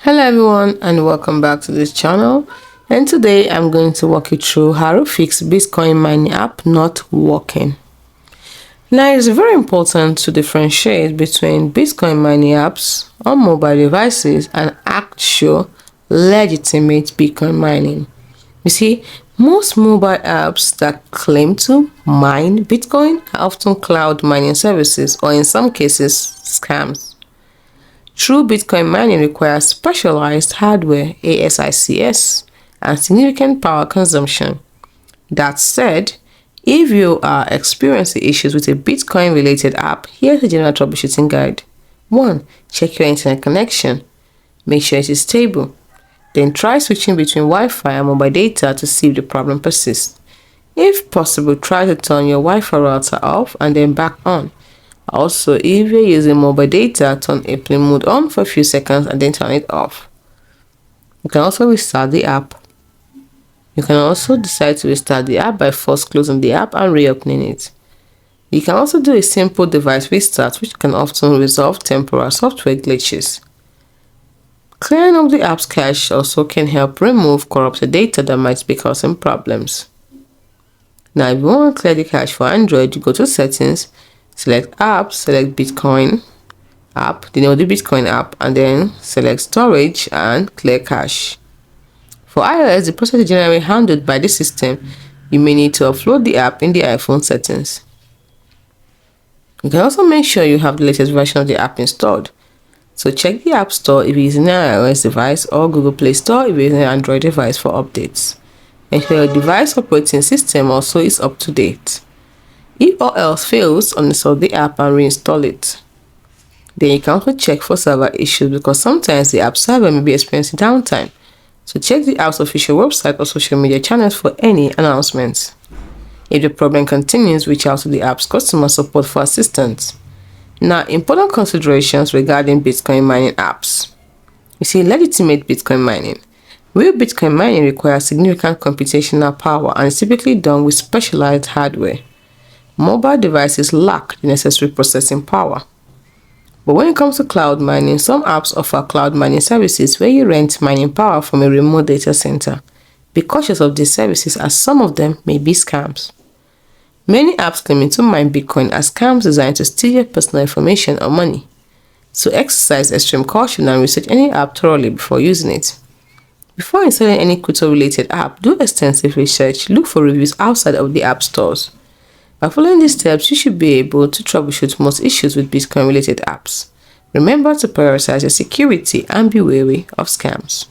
Hello everyone and welcome back to this channel, and today I'm going to walk you through how to fix Bitcoin mining app not working. Now it's very important to differentiate between Bitcoin mining apps on mobile devices and actual legitimate Bitcoin mining. You see, most mobile apps that claim to mine Bitcoin are often cloud mining services or in some cases scams. True Bitcoin mining requires specialized hardware (ASICs) and significant power consumption. That said, if you are experiencing issues with a Bitcoin-related app, here's a general troubleshooting guide. 1. Check your internet connection. Make sure it is stable. Then try switching between Wi-Fi and mobile data to see if the problem persists. If possible, try to turn your Wi-Fi router off and then back on. Also, if you're using mobile data, turn airplane mode on for a few seconds and then turn it off. You can also restart the app. You can also decide to restart the app by first closing the app and reopening it. You can also do a simple device restart, which can often resolve temporary software glitches. Clearing up the app's cache also can help remove corrupted data that might be causing problems. Now, if you want to clear the cache for Android, you go to Settings, select Apps, select Bitcoin app, the name of the Bitcoin app, and then select Storage and Clear Cache. For iOS, the process is generally handled by the system. You may need to upload the app in the iPhone settings. You can also make sure you have the latest version of the app installed. So check the App Store if you're using an iOS device or Google Play Store if you're using an Android device for updates. Ensure your device operating system also is up to date. If all else fails, uninstall the app and reinstall it. Then you can also check for server issues because sometimes the app server may be experiencing downtime. So check the app's official website or social media channels for any announcements. If the problem continues, reach out to the app's customer support for assistance. Now, important considerations regarding Bitcoin mining apps. You see, legitimate Bitcoin mining. Real Bitcoin mining requires significant computational power and is typically done with specialized hardware. Mobile devices lack the necessary processing power. But when it comes to cloud mining, some apps offer cloud mining services where you rent mining power from a remote data center. Be cautious of these services as some of them may be scams. Many apps claiming to mine Bitcoin are scams designed to steal your personal information or money. So exercise extreme caution and research any app thoroughly before using it. Before installing any crypto-related app, do extensive research. Look for reviews outside of the app stores. By following these steps, you should be able to troubleshoot most issues with Bitcoin-related apps. Remember to prioritize your security and be wary of scams.